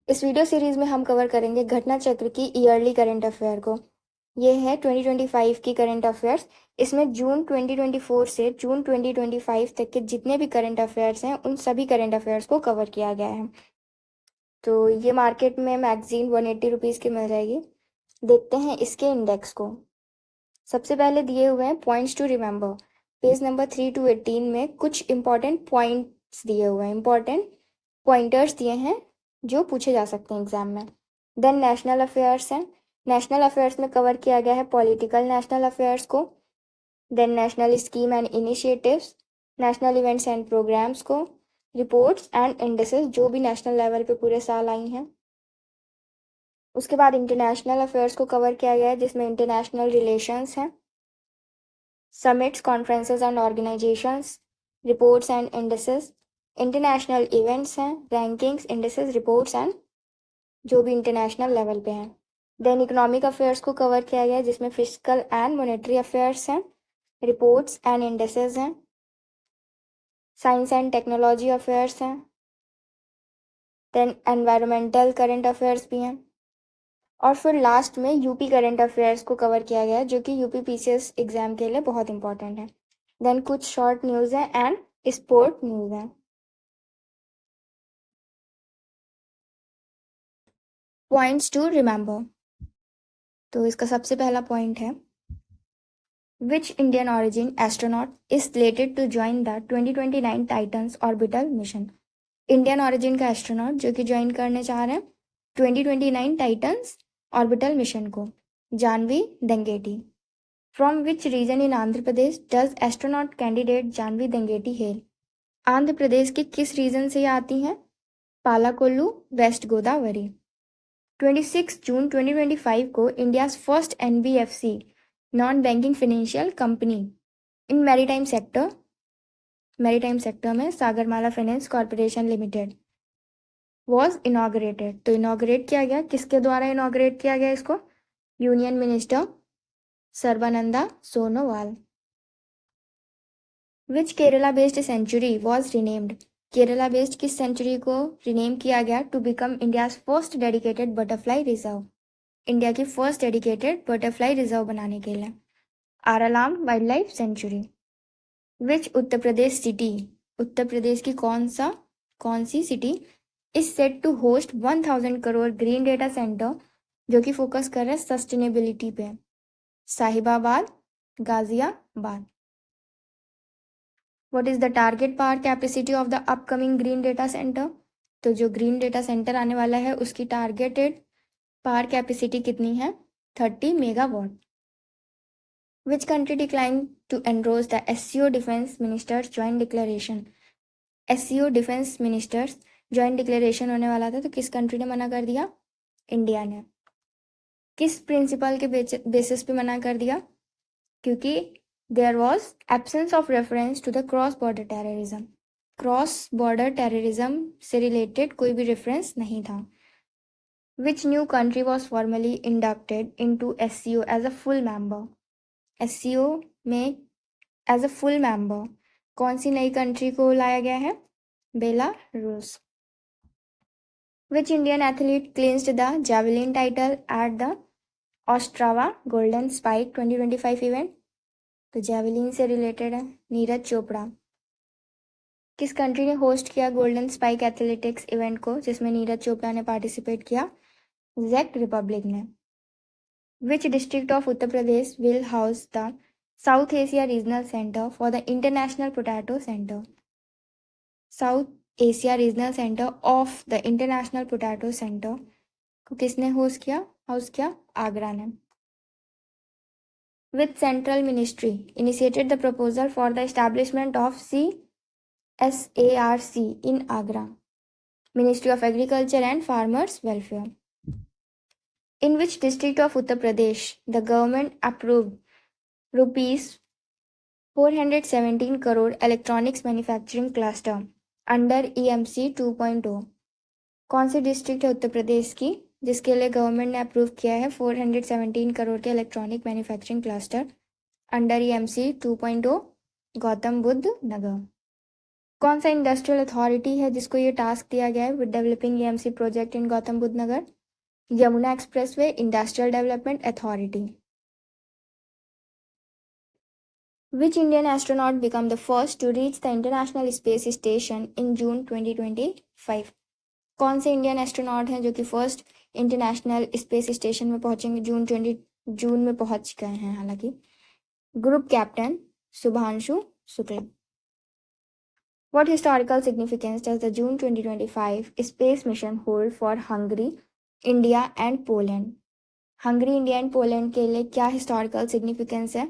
इस video series में हम कवर करेंगे घटना चक्र की ईयरली करंट अफेयर को। ये है 2025 की करंट अफेयर्स। इसमें जून 2024 से जून 2025 तक के जितने भी करंट अफेयर्स हैं उन सभी करंट अफेयर्स को कवर किया गया है। तो ये मार्केट में मैगजीन 180 रुपीज़ की मिल जाएगी। देखते हैं इसके इंडेक्स को। सबसे पहले दिए हुए हैं points to remember. Page number 3 to 18 में कुछ इंपॉर्टेंट पॉइंट्स दिए हुए हैं, इंपॉर्टेंट पॉइंटर्स दिए हैं जो पूछे जा सकते हैं एग्जाम में। देन नेशनल अफेयर्स हैं। नेशनल अफेयर्स में कवर किया गया है पॉलिटिकल नेशनल अफेयर्स को। Then national scheme and initiatives, national events and programmes को, रिपोर्ट्स एंड इंडेसेस जो भी नेशनल लेवल पे पूरे साल आई हैं। उसके बाद इंटरनेशनल अफेयर्स को कवर किया गया है जिसमें इंटरनेशनल रिलेशंस हैं, summits, conferences and organisations, reports and indices, international events हैं, रैंकिंग्स, इंडेसेस, रिपोर्ट्स एंड जो भी इंटरनेशनल लेवल पे हैं। देन इकोनॉमिक अफेयर्स को कवर किया गया है जिसमें फिजिकल एंड मॉनेटरी अफेयर्स हैं, रिपोर्ट्स एंड इंडेसेस हैं, साइंस एंड टेक्नोलॉजी अफेयर्स हैं। देन एनवायरमेंटल करंट अफेयर्स भी हैं। और फिर लास्ट में यूपी करंट अफेयर्स को कवर किया गया है जो कि यूपी पीसीएस एग्जाम के लिए बहुत इंपॉर्टेंट है। देन कुछ शॉर्ट न्यूज़ है एंड स्पोर्ट न्यूज़ है। Points to remember. तो इसका सबसे पहला पॉइंट है Which Indian origin astronaut is slated to join the 2029 Titans orbital mission? Indian origin का एस्ट्रोनॉट जो कि ज्वाइन करने चाह रहे हैं 2029 टाइटन्स ऑर्बिटल मिशन को, Jahnavi Dangeti. From which region in Andhra Pradesh does astronaut candidate Jahnavi Dangeti hail? Andhra Pradesh के किस रीजन से ये आती हैं? पालाकोल्लू, वेस्ट गोदावरी। 26 जून 2025 को India's first NBFC non banking financial company in maritime sector में Sagarmala finance corporation limited was inaugurated. तो इनॉग्रेट किया गया, किसके द्वारा इनॉग्रेट किया गया इसको? Union minister Sarbananda Sonowal. Which Kerala based sanctuary was renamed? Kerala based किस सेंचुरी को रिनेम किया गया to become India's first dedicated butterfly reserve? India की फर्स्ट डेडिकेटेड बटरफ्लाई रिजर्व बनाने के लिए आरालाम वाइल्ड लाइफ सेंचुरी। विच उत्तर प्रदेश सिटी, उत्तर प्रदेश की कौन सी city is set to host 1000 crore green data centre जो कि फोकस कर रहे हैं सस्टेनेबिलिटी पे? Sahibabad, Ghaziabad. What is the target power capacity of the upcoming green data centre? तो जो ग्रीन डेटा सेंटर आने वाला है उसकी टारगेटेड पावर कैपेसिटी कितनी है? 30 megawatt. Which country declined to endorse the SCO Defense Ministers Joint Declaration? SCO Defense Ministers Joint Declaration होने वाला था तो किस कंट्री ने मना कर दिया? इंडिया ने। किस प्रिंसिपल के बेसिस पे मना कर दिया? क्योंकि there was absence of reference to the cross border terrorism. Cross border terrorism से रिलेटेड कोई भी रेफरेंस नहीं था। Which new country was formally inducted into SCO as a full member? SCO में एज अ फुल मेंबर कौन सी नई country को लाया गया है? Belarus. Which Indian athlete clinched the javelin title at the Ostrava golden spike 2025 event? तो javelin से रिलेटेड है, नीरज चोपड़ा। किस कंट्री ने होस्ट किया गोल्डन स्पाइक एथलेटिक्स इवेंट को जिसमें नीरज चोपड़ा ने पार्टिसिपेट किया? चेक रिपब्लिक ने। Which district of Uttar Pradesh will house the south Asia regional centre for the international potato centre? South Asia regional centre of the international potato centre को किसने house किया? आगरा ने। Which central ministry initiated the proposal for the establishment of CSARC in Agra? Ministry of agriculture and farmers welfare. In which district of Uttar Pradesh the government approved rupees 417 crore electronics manufacturing cluster under EMC 2.0? कौन सी district है उत्तर प्रदेश की जिसके लिए government ने approve किया है 417 करोड़ के electronic manufacturing cluster under EMC 2.0? Gautam Buddh Nagar. कौन सा इंडस्ट्रियल अथॉरिटी है जिसको ये टास्क दिया गया है with developing AMC project in Gautam Buddh Nagar? Yamuna expressway industrial development authority. Which Indian astronaut became the first to reach the International Space Station in June 2025? कौन से इंडियन एस्ट्रोनॉट हैं जो कि फर्स्ट इंटरनेशनल स्पेस स्टेशन में पहुंचेंगे? जून में पहुंच गए हैं हालांकि। Group captain Shubhanshu Shukla. What historical significance does the June 2025 space mission hold for Hungary, India and Poland? Hungary, India and Poland के लिए क्या हिस्टोरिकल सिग्निफिकेंस है?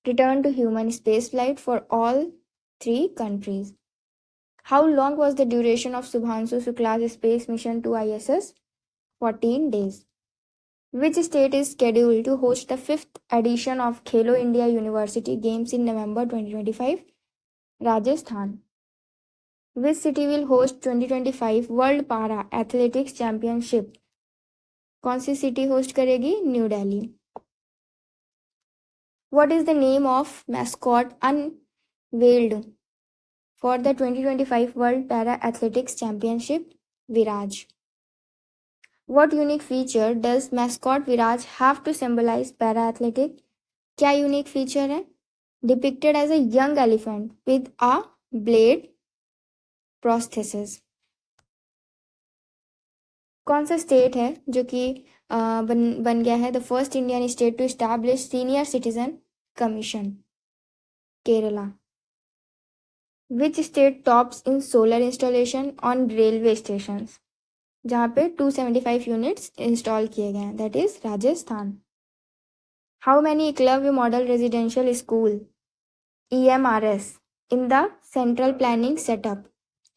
Return to human spaceflight for all three countries. How long was the duration of Subhanshu Shukla's space mission to ISS? 14 days. Which state is scheduled to host the 5th edition of Khelo India University Games in November 2025? Rajasthan. Which city will host 2025 World Para Athletics Championship? कौन सी city host करेगी? New Delhi. What is the name of mascot unveiled for the 2025 World Para Athletics Championship? Viraj. What unique feature does mascot Viraj have to symbolize para athletic? क्या unique feature है? Depicted as a young elephant with a blade prosthesis. कौन सा state है जो कि बन गया है the first Indian state to establish senior citizen commission? Kerala. Which state tops in solar installation on railway station? जहाँ पे 275 यूनिट्स इंस्टॉल किए गए हैं, that is Rajasthan. How many Eklavya model residential school EMRS in the central planning setup?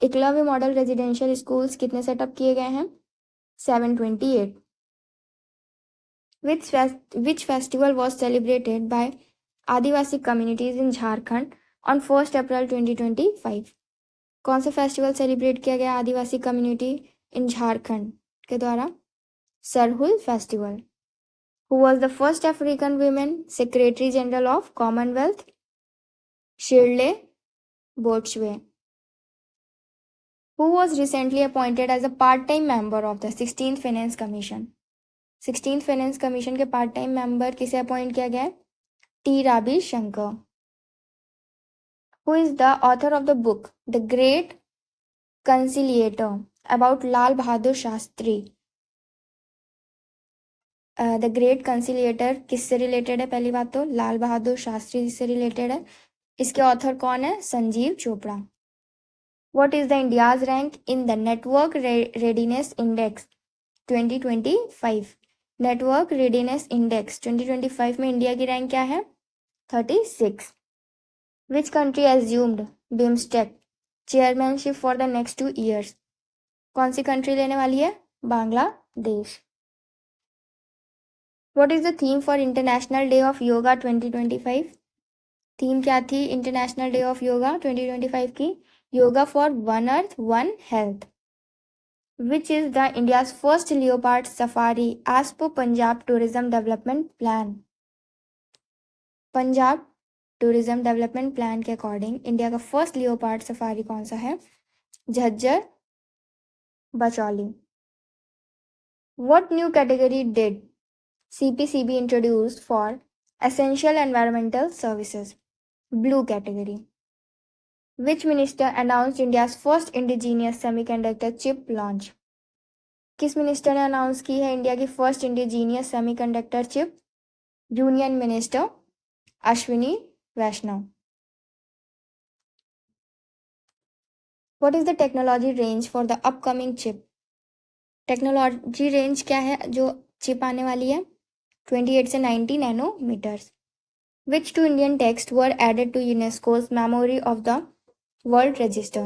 Eklavya model residential schools कितने setup किए गए हैं? 728. Which festival was celebrated by Adivasi communities in Jharkhand on 1st April 2025? कौन सा festival celebrate किया गया आदिवासी community in Jharkhand के द्वारा? Sarhul festival. Who was the first African women Secretary General of Commonwealth? Shirley Botswe. Who was recently appointed as a part-time member of the 16th Finance Commission? 16th Finance Commission के part-time member किसे appoint किया गया है? T. Ravi Shankar. Who is the author of the book The Great Conciliator about Lal Bahadur Shastri? The great conciliator किससे related है? पहली बात तो लाल बहादुर शास्त्री से रिलेटेड है. इसके ऑथर कौन है? Sanjeev Chopra. What is the India's rank in the network readiness index 2025? Network readiness index 2025 में इंडिया की रैंक क्या है? 36. Which country assumed BIMSTEC chairmanship for the next 2 years? कौन सी कंट्री लेने वाली है? Bangladesh. What is the theme for International Day of Yoga 2025? Theme क्या थी इंटरनेशनल डे ऑफ योगा 2025 की? Yoga for one earth one health. Which is the India's first leopard safari as per Punjab tourism development plan? Punjab tourism development plan के according India का first leopard safari कौन सा है? Jhajjar Bachauli. What new category did CPCB introduced for essential environmental services? Blue category. Which minister announced India's first indigenous semiconductor chip launch? किस minister ने announce की है India की first indigenous semiconductor chip? Union minister Ashwini Vaishnaw. What is the technology range for the upcoming chip? Technology range क्या है जो chip आने वाली है? 28 से 90 nanometres. Which two Indian texts were added to UNESCO's Memory of the World Register?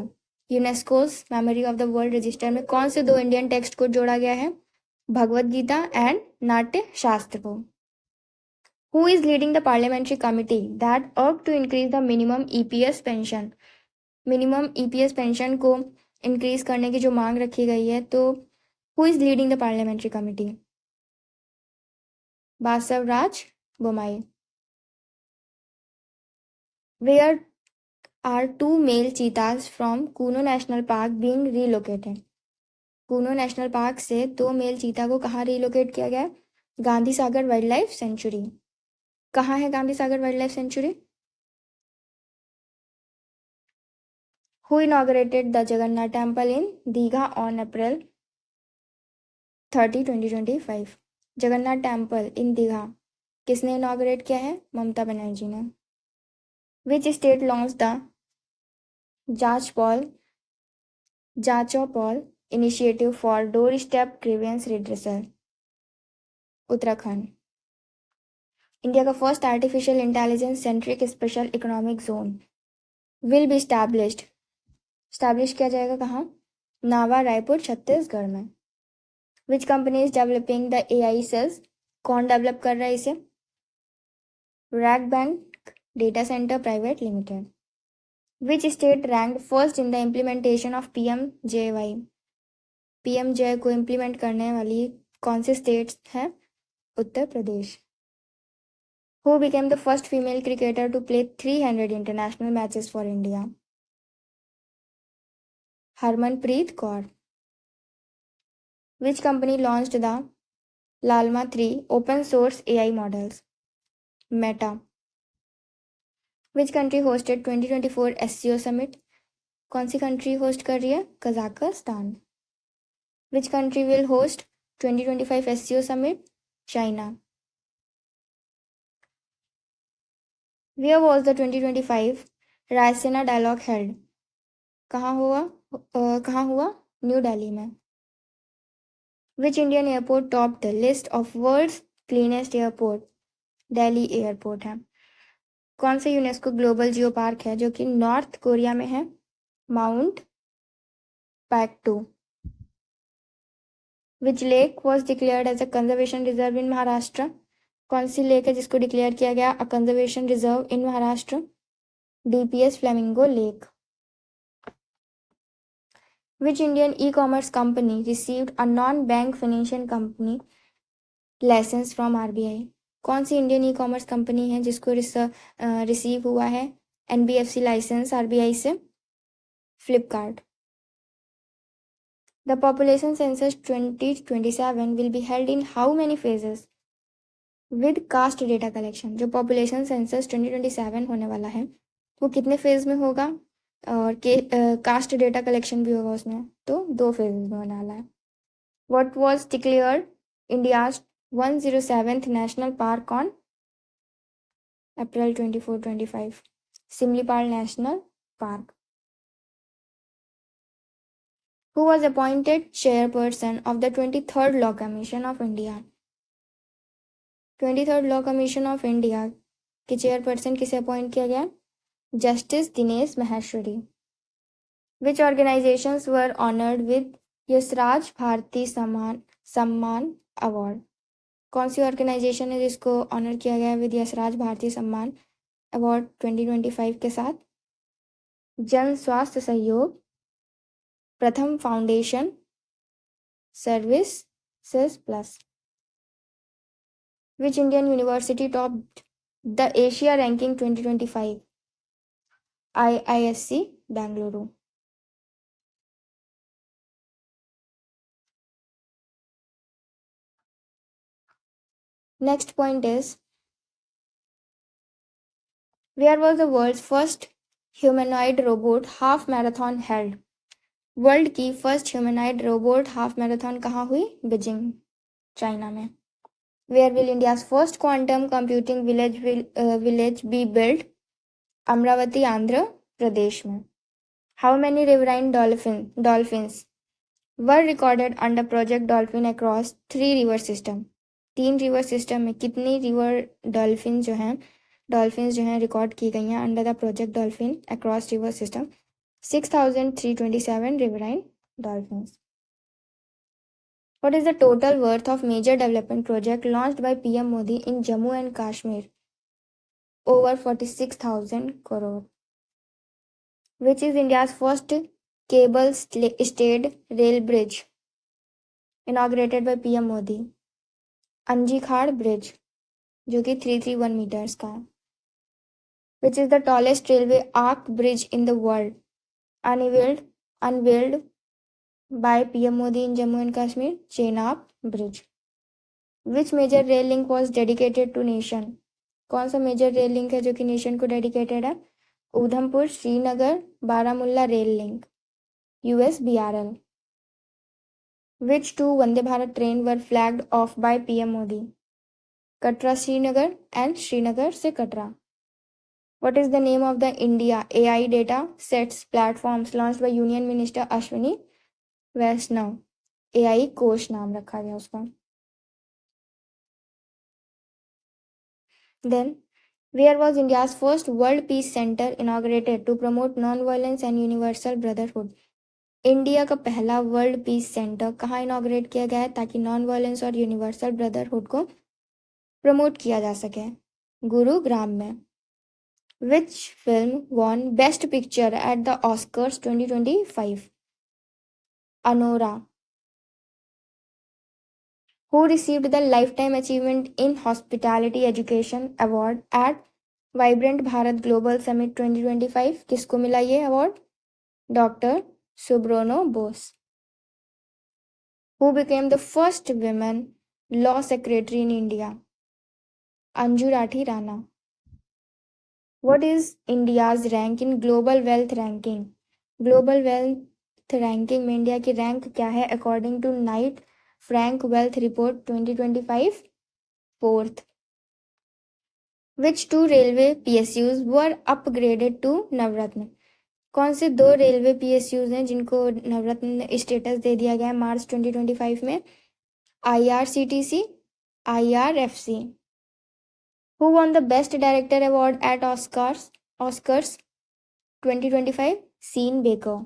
UNESCO's memory of the world register में कौन से 2 इंडियन टेक्स्ट को जोड़ा गया है? भगवत गीता एंड नाट्य शास्त्र को. Who is leading the parliamentary committee that अर्क to increase the minimum EPS pension? Minimum EPS pension को इंक्रीज करने की जो मांग रखी गई है, तो who is leading the parliamentary committee? Basavaraj Bommai. Where Are 2 male cheetahs from Kuno National Park being relocated? Kuno national park से 2 मेल चीता को कहाँ रिलोकेट किया गया है? Gandhi Sagar wildlife sanctuary. कहाँ है Gandhi Sagar wildlife sanctuary? Who inaugurated the Jagannath Temple in Digha on April 30, 2025? Jagannath temple in Digha किसने इनॉग्रेट किया है? ममता बनर्जी ने। विच स्टेट लॉन्च द जाचो पॉल initiative for doorstep grievance redressal? Uttarakhand. India का first artificial intelligence centric special economic zone will be establish किया जाएगा कहाँ? नावा, रायपुर, छत्तीसगढ़ में। Which company is developing the AI cells? कौन डेवलप कर रहा है इसे? Rack Bank data centre private limited. Which state ranked first in the implementation of PMJY? PMJ को इम्प्लीमेंट करने वाली कौन सी स्टेट्स हैं? Uttar Pradesh. Who became the first female cricketer to play 300 international matches for India? Harmanpreet Kaur. Which company launched the Llama 3 open source AI models? Meta. Which country hosted 2024 SCO Summit? कौन सी country host कर रही है? Kazakhstan. Which country will host 2025 SCO Summit? China. Where was the 2025 Raisina dialogue held? कहाँ हुआ? New Delhi में। Which Indian airport topped the list of world's cleanest airport? Delhi airport है। कौन सा यूनेस्को ग्लोबल जियो पार्क है जो कि नॉर्थ कोरिया में है? Mount Paektu. Which lake was declared as a conservation reserve in Maharashtra? कौन सी लेक है जिसको डिक्लेयर किया गया a conservation reserve in Maharashtra? DPS flamingo lake. Which Indian e-commerce company received a non-bank financial company license from RBI? कौन सी Indian e commerce company है जिसको रिसीव हुआ है NBFC लाइसेंस RBI से? Flipkart. The population census 2027 will be held in how many phases? With caste data collection। जो population census 2027 होने वाला है वो कितने फेज में होगा? और कास्ट डेटा कलेक्शन भी होगा उसमें, तो 2 फेजेज में होने वाला है। What was declared India's 107th national park on April 24, 25? Simlipal National Park. Who was appointed chairperson of the 23rd Law Commission of India? 23rd Law Commission of India के chairperson किसे अपॉइंट किया गया? Justice Dinesh Maheshwari. Which organizations were honored with Yashraj Bharati Samman award? कौन सी organisation है जिसको honour किया गया है विद यशराज भारती सम्मान अवार्ड 2025 के साथ? जन स्वास्थ्य सहयोग, प्रथम foundation, services plus. Which Indian university topped the Asia ranking 2025? IISc Bangalore. Next point is, where was the world's first humanoid robot half marathon held? World की first humanoid robot half marathon कहाँ हुई? Beijing, China में। Where will India's first quantum computing village be build? Amaravati, Andhra Pradesh में। How many riverine dolphins were recorded under project dolphin across 3 river system? 3 river system में कितनी river dolphin जो हैं record की गई हैं under the project dolphin across river system? 6,327 riverine dolphins. What is the total worth of major development project launched by PM Modi in Jammu and Kashmir? Over 46,000 crore. Which is India's first cable stayed rail bridge inaugurated by PM Modi? अंजी खाड़ bridge जो कि 331 metres का है। Which is the tallest railway arc bridge in the world? Unveiled by PM Modi in Jammu and Kashmir, Chenab Bridge. Which major rail link was dedicated to nation? कौन सा major rail link है जो कि nation को dedicated है? Udhampur Srinagar Baramulla rail link, USBRL. Which two Vande Bharat train were flagged off by PM Modi? Katra Srinagar and Srinagar se Katra. What is the name of the India AI data sets platforms launched by Union Minister Ashwini Vaishnaw? AI कोष नाम रखा गया उसका. Then, where was India's first World Peace Center inaugurated to promote non-violence and universal brotherhood? India का पहला world peace centre कहाँ inaugurate किया गया है ताकि नॉन वायलेंस और यूनिवर्सल ब्रदरहुड को प्रमोट किया जा सके? गुरुग्राम में. Which film won best picture at the Oscars 2025? Anora. Who received the Lifetime Achievement in Hospitality Education Award at Vibrant Bharat Global Summit 2025? किसको मिला ये award? Doctor Subrono Bose. Who became the first women law secretary in India? Anju Rathi Rana. What is India's rank in Global Wealth Ranking? Global Wealth Ranking में India की rank क्या है according to Knight Frank wealth report 2025? Fourth. Which two railway PSUs were upgraded to Navratna? कौन से दो railway PSUs हैं जिनको नवरत्न status दे दिया गया है मार्च 2025 में? IRCTC, IRFC. Who won the Best Director Award at Oscars 2025? Sean Baker.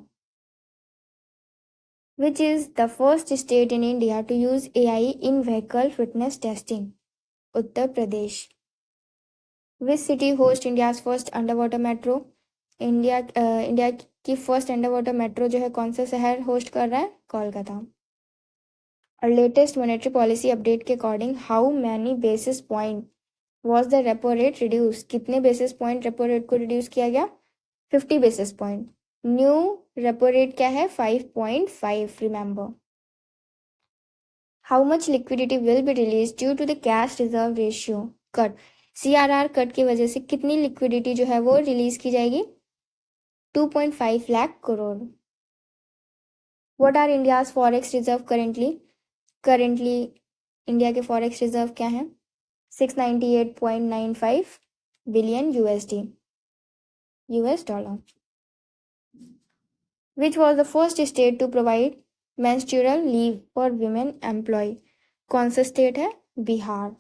Which is the first state in India to use AI in vehicle fitness testing? Uttar Pradesh. Which city hosts India's first underwater metro? India की first underwater metro जो है कौन सा शहर host कर रहा है? कोलकाता. और लेटेस्ट मॉनेटरी पॉलिसी अपडेट के according how many basis point was the repo rate reduce? कितने बेसिस पॉइंट रेपो रेट को रिड्यूस किया गया? 50 basis point. New repo rate क्या है? 5.5. Remember. How much liquidity will be release due to the cash reserve ratio cut? CRR cut की वजह से कितनी लिक्विडिटी जो है वो रिलीज की जाएगी? 2.5 lakh crore. What are India's forex reserve currently? Currently India के फॉरेक्स रिजर्व क्या है? 698.95 billion USD, US dollar. Which was the first state to provide menstrual leave for women employee? कौन सा स्टेट है? Bihar.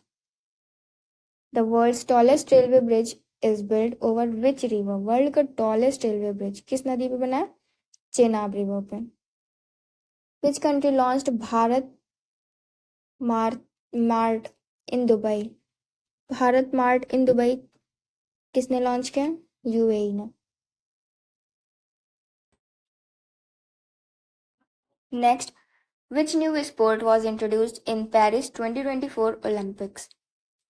The world's tallest railway bridge is built over which river? World का tallest railway bridge किस नदी पे बना है? Chenab river पे. Which country launched Bharat mart in Dubai? Bharat mart in Dubai किसने लॉन्च किया? UAE ने. Next, which new sport was introduced in Paris 2024 Olympics?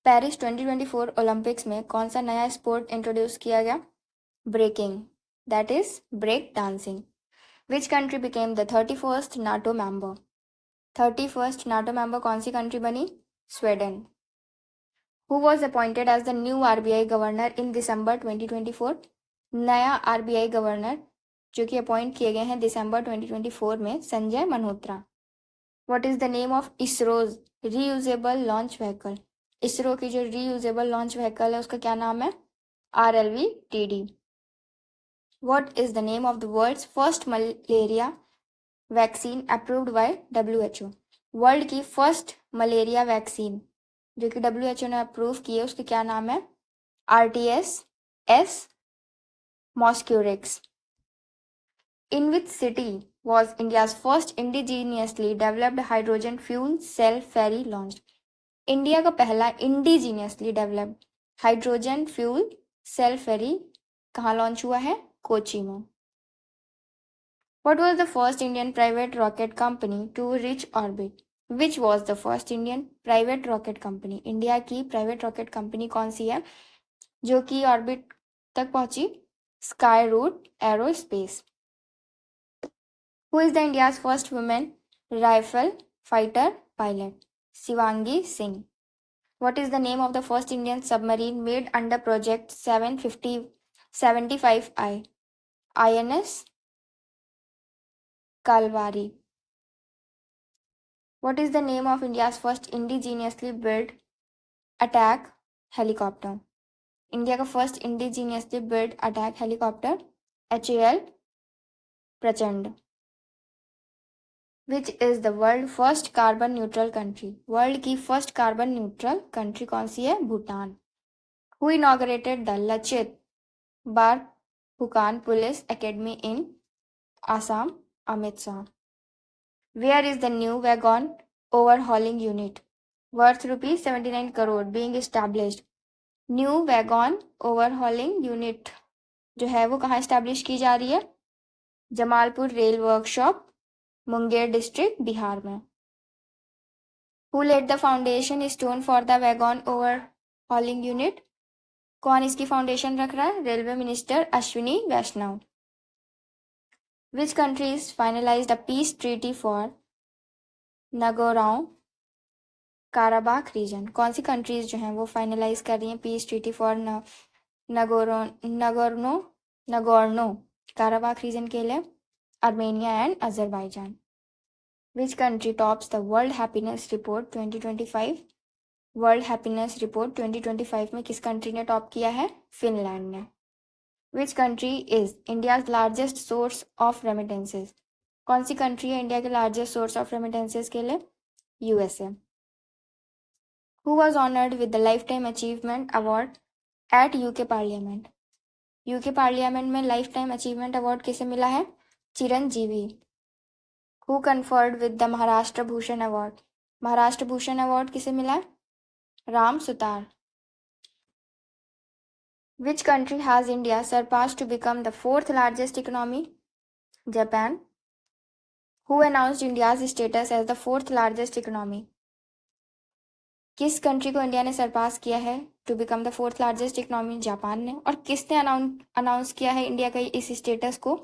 Paris 2024 Olympics में कौन सा नया स्पोर्ट इंट्रोड्यूस किया गया? Breaking, that is break dancing. Which country became the 31st NATO member? 31st NATO member कौन सी कंट्री बनी? Sweden. Who was appointed as the new RBI governor in December 2024? नया RBI गवर्नर जो कि appoint किए गए हैं दिसंबर 2024 में Sanjay Malhotra. What is the name of ISRO's reusable launch vehicle? ISRO की जो रीयूजेबल लॉन्च व्हीकल है उसका क्या नाम है? RLV-TD. What is the name of the world's first malaria vaccine approved by WHO? World की फर्स्ट मलेरिया वैक्सीन जो कि WHO ने अप्रूव की है उसका क्या नाम है? RTS-S मॉस्क्यूरिक्स. In which city was India's first indigenously developed hydrogen fuel cell ferry launched? India का पहला indigenously developed hydrogen fuel cell ferry कहाँ लॉन्च हुआ है? कोची में. What was the first Indian private rocket company to reach orbit? Which was the first Indian private rocket company? India की private rocket company कौन सी है जो कि ऑर्बिट तक पहुंची? Skyroot aerospace. Who is the India's first women Rafale fighter pilot? Shivangi Singh. What is the name of the first Indian submarine made under Project 750 75I? INS Kalvari. What is the name of India's first indigenously built attack helicopter? India का first indigenously build attack helicopter HAL Prachand. Which is the world first carbon neutral country? World की first carbon neutral country कौन सी है? Bhutan. Who inaugurated the Lachit Barphukan police academy in Assam? Amit Shah. Where is the new wagon overhauling unit worth ₹79 crore being established? New wagon overhauling unit जो है वो कहाँ establish की जा रही है? Jamalpur rail workshop, Munger district, Bihar में। Who laid the foundation stone for the wagon overhauling unit? कौन इसकी फाउंडेशन रख रहा है? Railway minister Ashwini Vaishnaw. Which countries finalised a peace treaty for Nagorno Karabakh region? कौन सी कंट्रीज जो हैं वो फाइनलाइज कर रही हैं piece treaty for Nagorno Karabakh reason के लिए? Armenia and Azerbaijan. Which country tops the world happiness report 2025? World happiness report 2025 में किस कंट्री ने टॉप किया है? फिनलैंड ने। Which country is India's largest source of remittances? कौन सी कंट्री है इंडिया के लार्जेस्ट सोर्स ऑफ रेमिटेंसेज के लिए? USA। Who was honoured with the lifetime achievement award at UK पार्लियामेंट? UK पार्लियामेंट में लाइफ टाइम अचीवमेंट अवार्ड किसे मिला है? Chiranjeevi. Who conferred with the Maharashtra Bhushan award? Maharashtra Bhushan award किसे मिला है? Ram Sutar. Which country has India surpass to become the fourth largest economy? Japan. Who announced India's status as the fourth largest economy? किस country को India ने surpass किया है to become the fourth largest economy? Japan ने। और किसने announce किया है इंडिया का इस स्टेटस को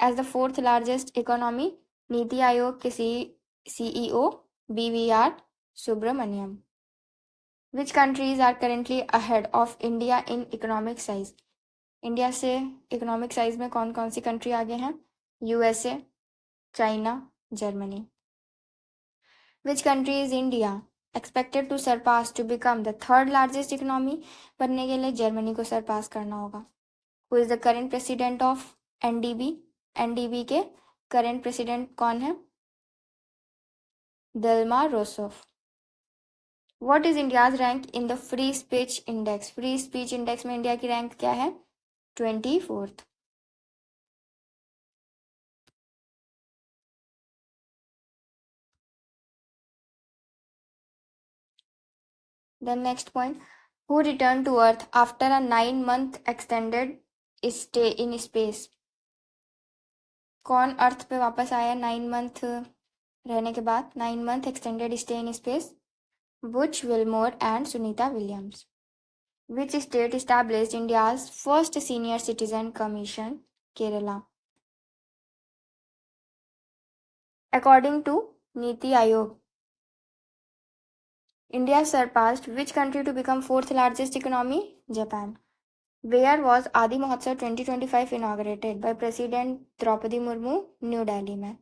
as the fourth largest economy? Niti Aayog के CEO BVR Subrahmanyam. Which countries are currently ahead of India in economic size? India से इकोनॉमिक साइज में कौन कौन सी कंट्री आगे हैं? USA, China, Germany. Which country is India expected to surpass to become the third largest economy? बनने के लिए जर्मनी को सरपास करना होगा। Who is the current president of NDB? NDB के करेंट प्रेसिडेंट कौन है? Dilma Rousseff. What is India's rank in the free speech index? Free speech index में इंडिया की रैंक क्या है? 24th। The next point, who returned to Earth after a 9-month extended stay in space? कौन अर्थ पे वापस आया 9 month रहने के बाद? 9 month extended stay in space? Butch Wilmore and Sunita Williams. Which state established India's first senior citizen commission? Kerala. According to Niti Ayog, India surpassed which country to become fourth largest economy? Japan. Where was Adi Mahotsav 2025 inaugurated? By President Draupadi Murmu, New Delhi में।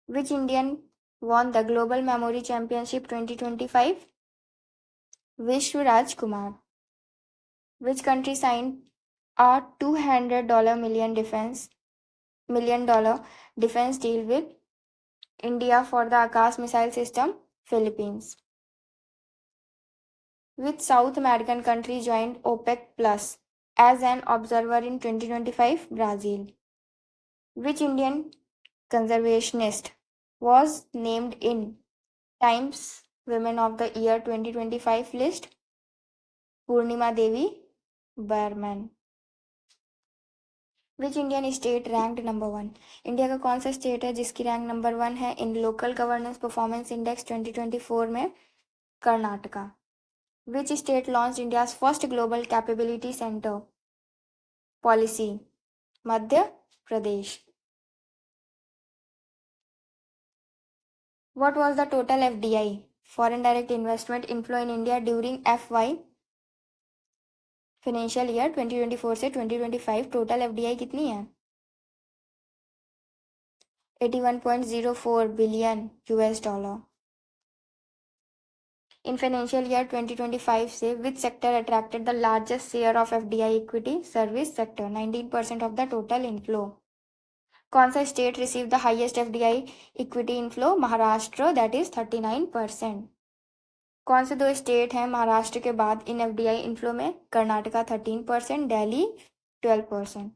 Which Indian won the Global Memory Championship 2025? Vishwaraj Kumar. Which country signed a $200 million defense deal with India for the Akash missile system? Philippines. Which South American country joined OPEC Plus as an observer in 2025? Brazil. Which Indian conservationist was named in Times Women of the Year 2025 list? Purnima Devi Barman. Which Indian state ranked number 1? India का कौन सा state है जिसकी rank number 1 है इन local governance performance index 2024 में? कर्नाटका। विच state launch India's first global capability centre? Policy Madhya Pradesh. What was the total FDI foreign direct investment inflow in India during FY financial year 2024 से 2025 total FDI कितनी है? 81.04 billion US dollar. In financial year 2025 से which sector attracted the largest share of FDI equity? Service sector 19% of the total inflow। कौन सा state receive the highest FDI equity inflow? Maharashtra, that is 39%। कौन से दो state हैं महाराष्ट्र के बाद इन FDI inflow में? कर्नाटका 13%, दिल्ली 12%।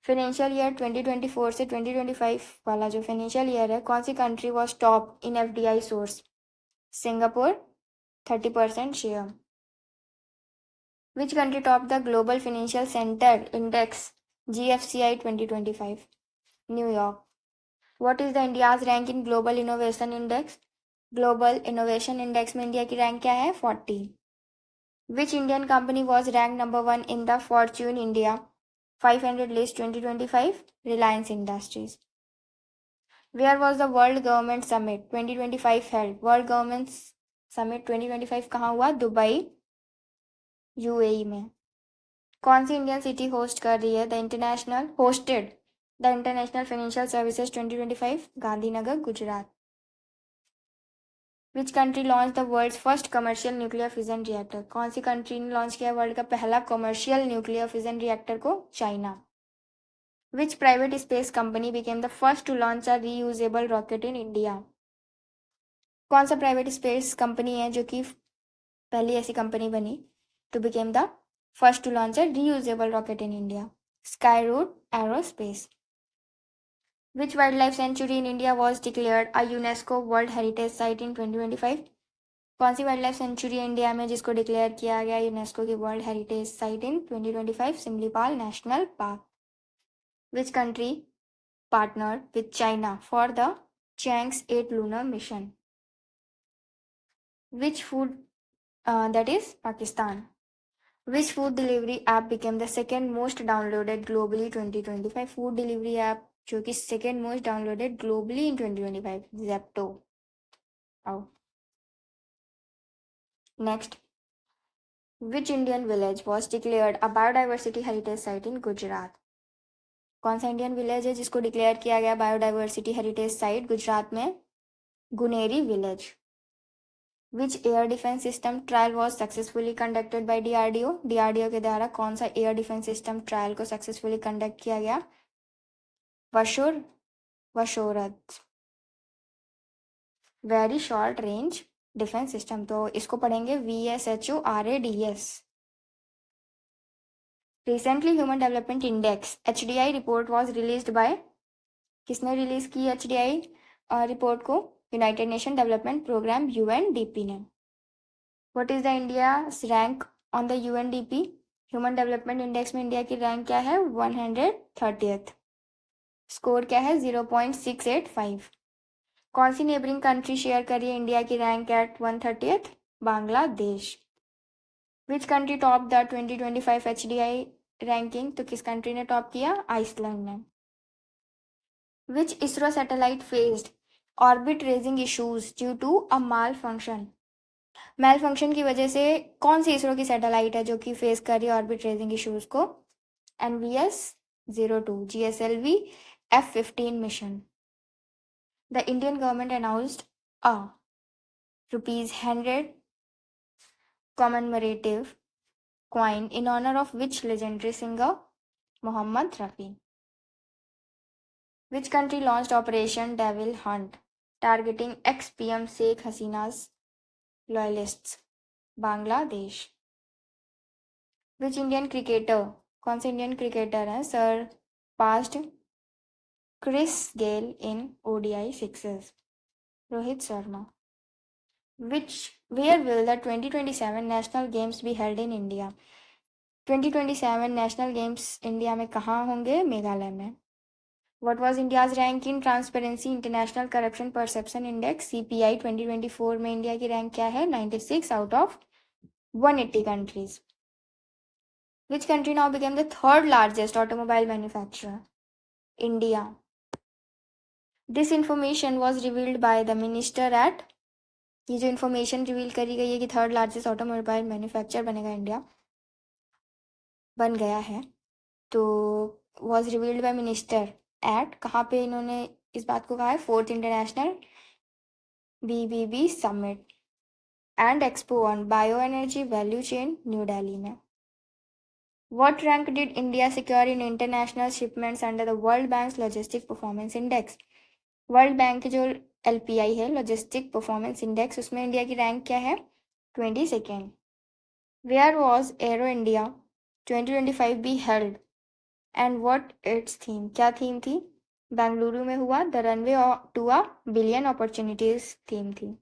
फाइनेंशियल ईयर 2024 से 2025 वाला जो फाइनेंशियल ईयर है, कौन सी country was top in FDI source? Singapore 30% share. Which country top the global financial centre index GFCI 2025? New York. What is the India's rank in global innovation index? ग्लोबल innovation इंडेक्स में India की rank क्या है? 40। Which Indian company was rank number 1 in the Fortune India 500 list 2025? Reliance industries. Where was the world government summit 2025 held? World government summit 2025 कहाँ हुआ? Dubai, UAE में। कौन सी Indian city hosted the international financial services 2025? Gandhinagar, Gujarat. Which country launch the world's first commercial nuclear fission reactor? कौन सी country ने launch किया world का पहला कमर्शियल न्यूक्लियर फिजन रिएक्टर को? China. Which private space company became the first to launch a reusable rocket in India? कौन सा private space company है जो कि पहली ऐसी कंपनी बनी to become the first to launch a reusable rocket in India? Skyroot aerospace. Which wildlife sanctuary in India was declared a UNESCO world heritage site in 2025? कौन सी wildlife sanctuary India में जिसको declare किया गया UNESCO की world heritage site in 2025? Similipal national park. Which country partnered with China for the Chang's 8 lunar mission? Which food, that is Pakistan. Which food delivery app became the second most downloaded globally 2025? Food delivery app जो कि second most downloaded globally in 2025? Zepto. आओ next. Which Indian village was declared a biodiversity heritage site in Gujarat? कौन सा Indian village है जिसको declare किया गया biodiversity heritage site Gujarat में? Guneri village. Which air defence system trial was successfully conducted by DRDO? DRDO के द्वारा कौन सा एयर डिफेंस सिस्टम ट्रायल को सक्सेसफुली कंडक्ट किया गया? VSHORAD. Very short range defence system, तो इसको पढ़ेंगे VSHORADS। Recently human development index HDI report was released by? किसने रिलीज की HDI रिपोर्ट को? United Nation development programme UNDP ने। What is the India's rank on the UNDP human development index में? India की rank क्या है? 130th। Score क्या है? 0.685। कौन सी नेबरिंग कंट्री शेयर करिए इंडिया की rank at 130th? Bangladesh. Which country top the 2025 HDI ranking? तो किस कंट्री ने टॉप किया? आइसलैंड ने। Which ISRO satellite faced orbit raising issues due to a malfunction की वजह से कौन सी इसरो की सैटेलाइट है जो कि फेस कर रही है ऑर्बिट रेजिंग इशूज को? NVS-02 GSLV F-15 mission. The Indian government announced a ₹100 commemorative coin in honor of which legendary singer? Mohammed Rafi. Which country launched Operation Devil Hunt targeting ex-PM Sheikh Hasina's loyalists? Bangladesh. Which Indian cricketer, कौन से Indian cricketer हैं surpassed Chris Gayle in ODI sixes? Rohit Sharma. Which where will the 2027 national games be held in India? 2027 national games India में कहाँ होंगे? मेघालय में। What was India's rank in transparency international corruption perception index CPI 2024 में? India की rank क्या है? 96 out of 180 countries. Which country now became the third largest automobile manufacturer? India. This information was revealed by the minister at, ये जो information reveal करी गई है कि थर्ड लार्जेस्ट ऑटोमोबाइल मैन्युफैक्चर बनेगा इंडिया, बन गया है, तो was revealed bye minister eight, कहाँ पे इन्होंने इस बात को कहा है? 4th international BBB summit and expo on bio energy value chain, new Delhi में. What rank did India secure in international shipments under the World Bank's Logistic Performance Index? World bank की जो LPI है, लॉजिस्टिक परफॉर्मेंस इंडेक्स, उसमें India की rank क्या है? 22nd. Where was aero India 2025 be held and what its theme? क्या theme थी? बेंगलुरु में हुआ. The runway to a billion opportunities theme थी.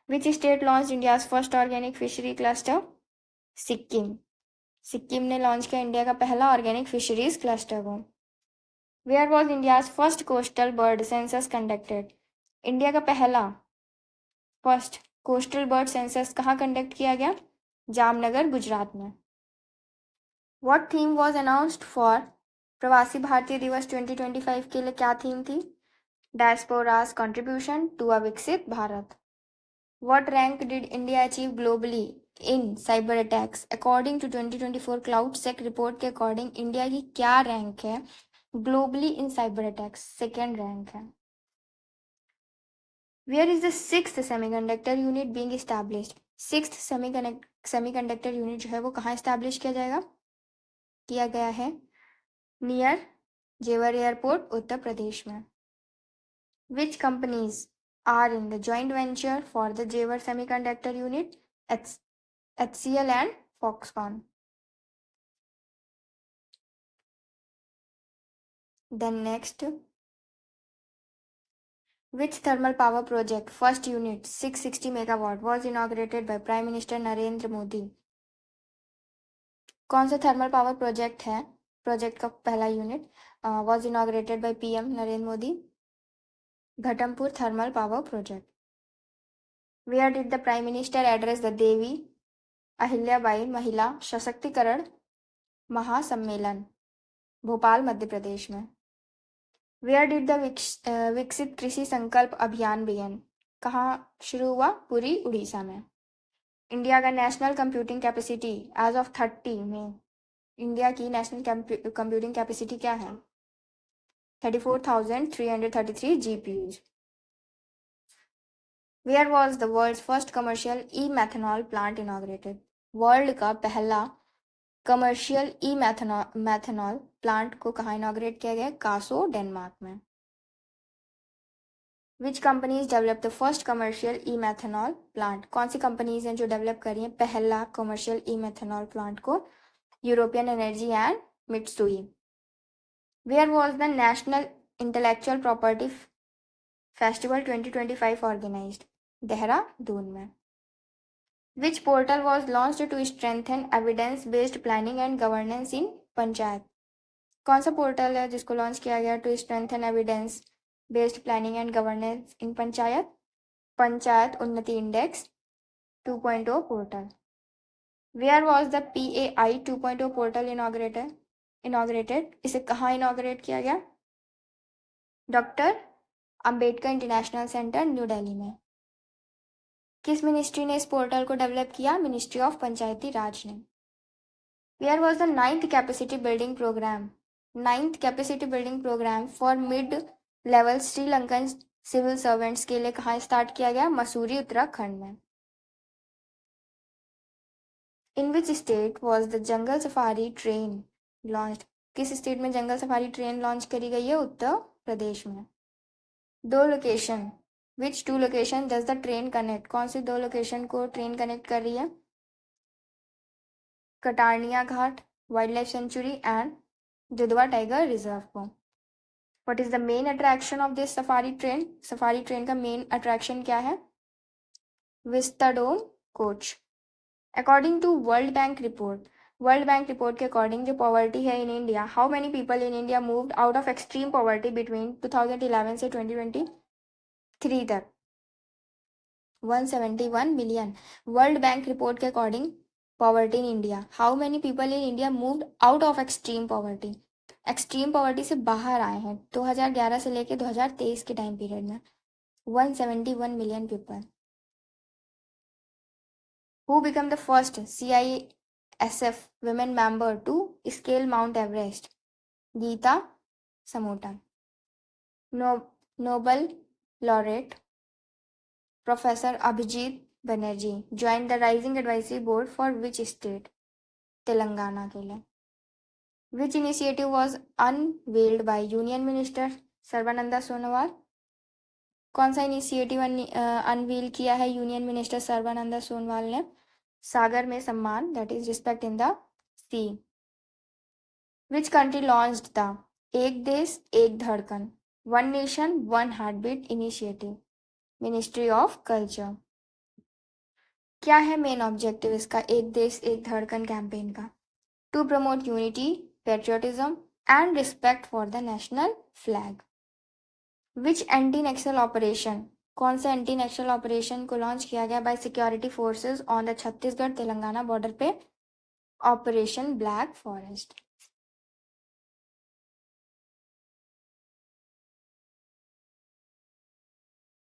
Which state launch India's first organic fishery cluster? Sikkim. Sikkim ने लॉन्च किया इंडिया का पहला ऑर्गेनिक फिशरीज क्लस्टर को. Where was India's first coastal bird census conducted? India का पहला फर्स्ट कोस्टल बर्ड सेंसस कहाँ conduct किया गया? जामनगर, गुजरात में. What theme was announced for प्रवासी भारतीय दिवस 2025 के लिए? क्या थीम थी? डायस्पोरास contribution to a Viksit Bharat. What rank did India achieve globally in cyber attacks according to 2024 CloudSEK report के अकॉर्डिंग इंडिया की क्या रैंक है globally in cyber attacks? Second rank है. Where is the sixth semiconductor unit being established? Sixth semiconductor unit जो है वो कहाँ establish किया गया है? नियर जेवर एयरपोर्ट, उत्तर प्रदेश में. Which companies are in the joint venture for the Jewar semiconductor unit? HCL and Foxconn. Then next, which thermal power project first unit 660 megawatt was inaugurated by Prime Minister Narendra Modi? कौन सा thermal power project है? Project का पहला unit was inaugurated by PM Narendra Modi. Ghatampur thermal power project. Where did the Prime Minister address the Devi Ahilyabai Mahila Sashaktikaran महासम्मेलन? भोपाल, मध्य प्रदेश में. Where did the विकसित कृषि संकल्प अभियान बिगन? कहाँ शुरू हुआ? पुरी, उड़ीसा में. इंडिया का national computing capacity as of 30 में, इंडिया की नेशनल कंप्यूटिंग कैपेसिटी क्या है? 34,333 GPUs. Where was the world's first commercial E methanol plant inaugurated? World का पहला कमर्शियल ई मैथनॉल प्लांट को कहाँ इनॉग्रेट किया गया? कासो, डेनमार्क में. Which companies develop the first commercial E methanol plant? कौन सी कंपनीज हैं जो डेवलप कर रही हैं पहला कमर्शियल ई मैथनॉल प्लांट को? European energy and Mitsui. Where was the national intellectual property festival 2025 organized? Dehradun में. Which portal was launched to strengthen evidence based planning and governance in panchayat? कौन सा पोर्टल है जिसको लॉन्च किया गया to strengthen evidence based planning and governance in panchayat? Panchayat Unnati index 2.0 portal. Where was the PAI 2.0 portal inaugurated? इसे कहाँ inaugurate किया गया? Doctor Ambedkar international centre, new Delhi में. किस मिनिस्ट्री ने इस पोर्टल को डेवलप किया? मिनिस्ट्री ऑफ पंचायती राज ने. Where was the ninth capacity building program for mid level Sri Lankan civil servants के लिए कहाँ स्टार्ट किया गया? मसूरी, उत्तराखंड में. In which state was the jungle safari train launch? किस स्टेट में जंगल सफारी ट्रेन लॉन्च करी गई है? उत्तर प्रदेश में. दो location, which two location does the train connect? कौन सी दो लोकेशन को ट्रेन कनेक्ट कर रही है? Katarniya Ghat wildlife sanctuary and Dudhwa tiger reserve को. What is the main attraction of this safari train? Safari train का मेन अट्रैक्शन क्या है? Vistadome coach. According to world bank report के अकॉर्डिंग जो पॉवर्टी है in India, how many people in India moved out of extreme poverty between 2011 से 2023 तक? 171 million. World bank report के according poverty in India, how many people in India moved out of extreme poverty, extreme poverty से बाहर आए हैं 2011 से लेके 2023 के टाइम पीरियड में, 171 million people. Who become the first CISF women member to scale Mount Everest? Geeta Samota. Nobel laureate Professor Abhijit Banerjee joined the Rising Advisory Board for which state? Telangana के लिए। Which initiative was unveiled by Union Minister Sarbananda Sonowal? कौन सा initiative unveil किया है union minister Sarbananda Sonowal ने? Sagar Mein Samman, that is respect in the sea. Which country launched the Ek Desh Ek Dhadkan, one nation one heartbeat initiative? Ministry of culture. क्या है main objective इसका एक देश एक धड़कन कैंपेन का? To promote unity, patriotism and respect for the national flag. Which anti naxal operation, कौन सा anti naxal operation को launch किया गया by security forces on the Chhattisgarh Telangana border पे? Operation black forest.